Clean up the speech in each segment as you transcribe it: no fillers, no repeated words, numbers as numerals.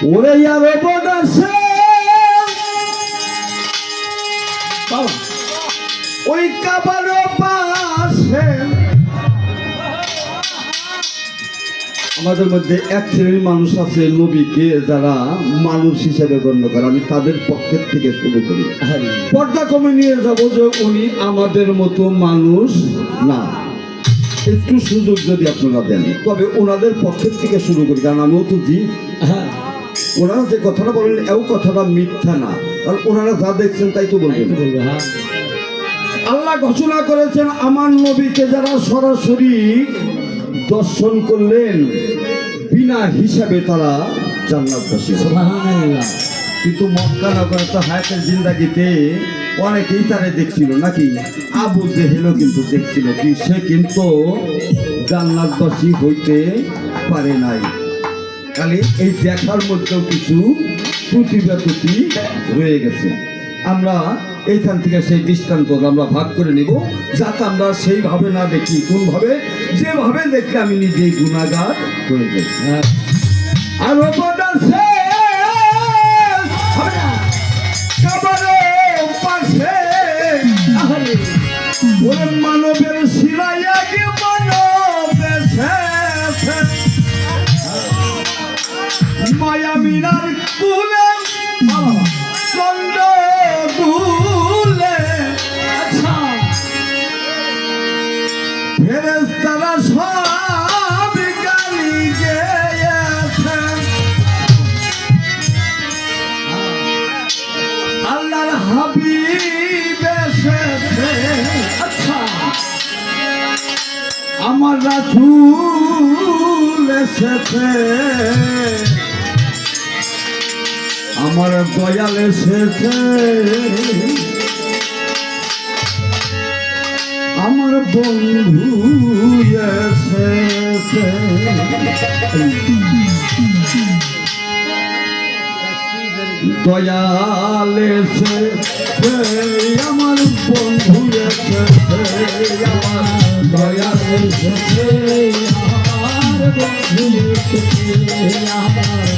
ওরে আরো বদাসে ওই কাবার পাশে আমাদের মধ্যে এক শ্রেণীর মানুষ আছে নবীকে যারা মানুষ হিসেবে গণ্য করে। আমি তাদের পক্ষের থেকে শুরু করি, পর্দা কমে নিয়ে যাবো যে উনি আমাদের মতো মানুষ না। একটু সুযোগ যদি আপনারা দেন, তবে ওনাদের পক্ষের থেকে শুরু করি, কারণ আমিও তো জি। ওনারা যে কথাটা বলেন এও কথাটা মিথ্যা না, কারণ ওনারা যা দেখছেন তাই তো বলবেন। আল্লাহ ঘোষণা করেছেন আমার নবীকে যারা সরাসরি দর্শন করলেন বিনা হিসাবে তারা জান্নাতবাসী। কিন্তু মক্কা নগরে তো হায়াতের জিন্দাগিতে অনেকেই তারে দেখছিল নাকি, আবু জেহেলও কিন্তু দেখছিল, কি সে কিন্তু জান্নাতবাসী হইতে পারে নাই। খালি এই দেখার মধ্যেও কিছু ত্রুটি ব্যাত্রুটি রয়ে গেছে। আমরা এইখান থেকে সেই দৃষ্টান্ত আমরা ভাগ করে নিব, যাতে আমরা সেইভাবে না দেখি, কোনভাবে যেভাবে দেখলে আমি নিজেই গুণাগার করে যাই। আর মানবের শিলাইয়াকে মায়া মিনার কুলে চন্দ্র গুলে ফেরেশতারা সব গালি গেয়েছে। আল্লাহর হাবিব এসেছে, আমার রাসূল এসেছে, আমার দয়াল এসেছে, আমার বন্ধু এসেছে। দয়াল এসেছে, আমার বন্ধু এসেছে, আমার দয়াল এসেছে, আমার বন্ধু এসেছে, আমার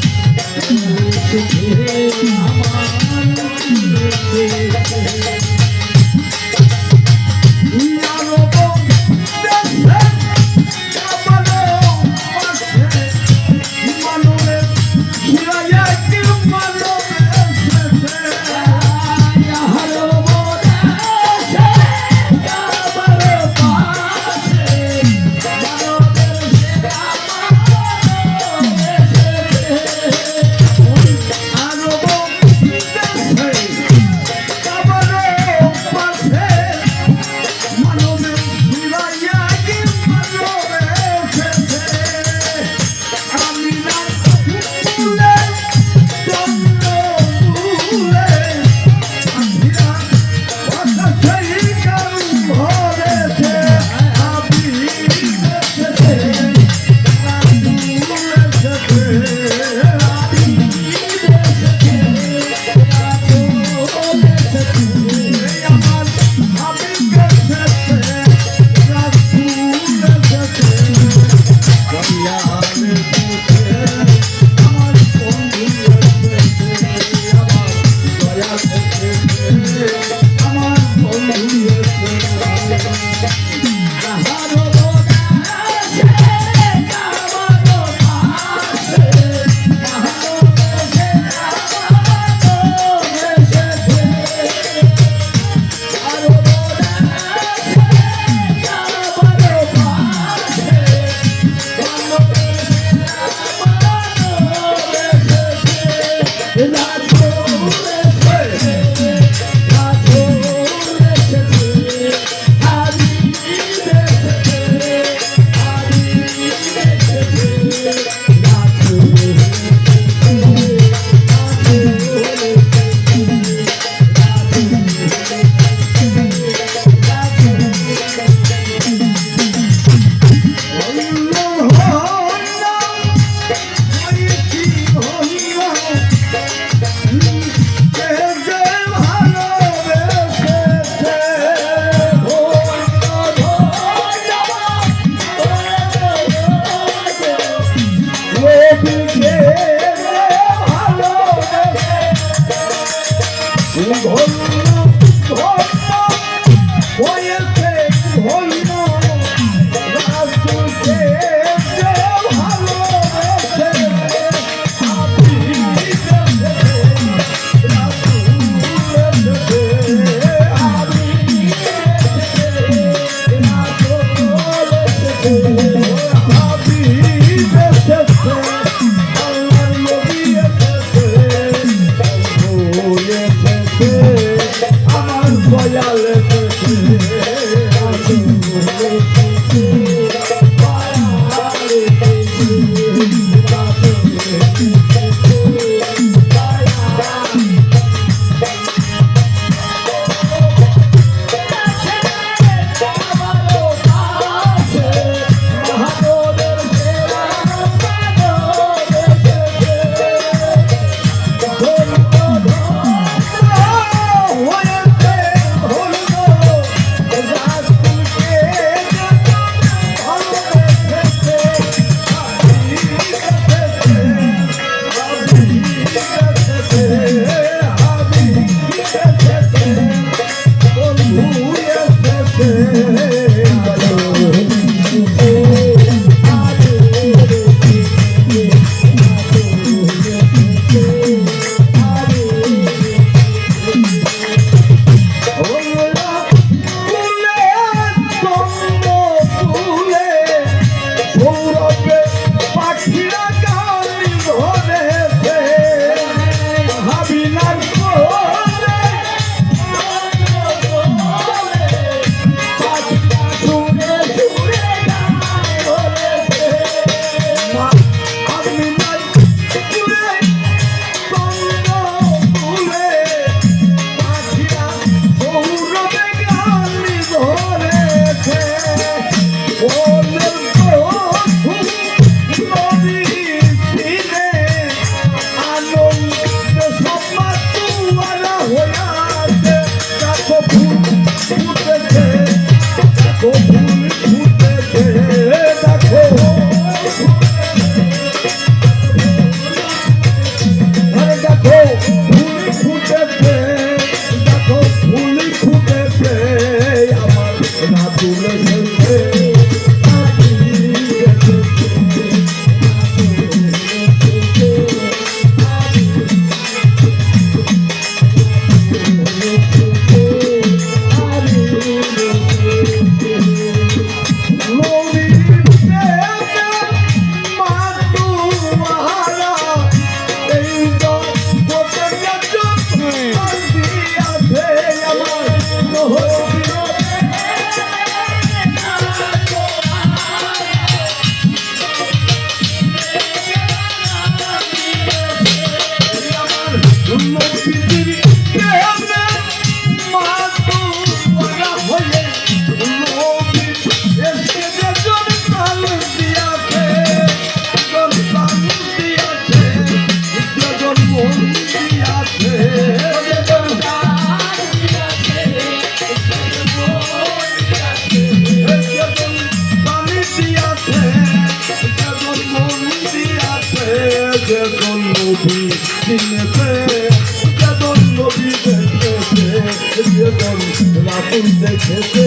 দেখেছে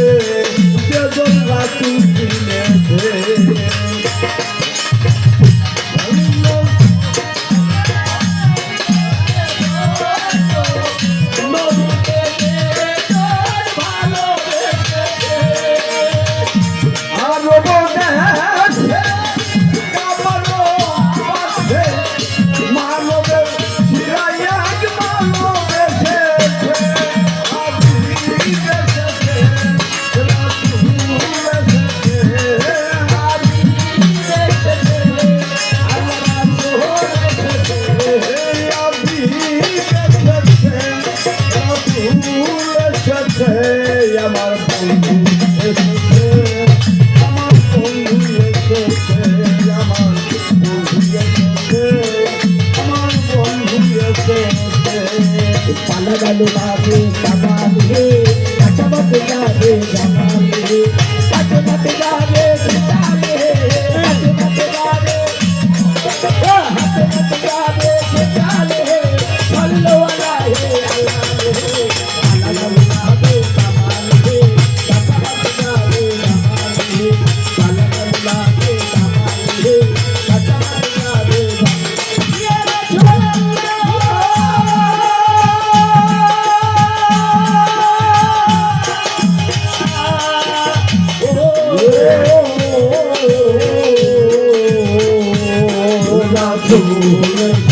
যেজন রাসূল চিনেছে Galu babu kamali, kacama pegade jamali, kacama pegade kitale, kacama pegade, kacama pegade kitale, sallu alaihi Galu babu kamali, kacama pegade jamali, galu babu kamali, kacama pegade Rasul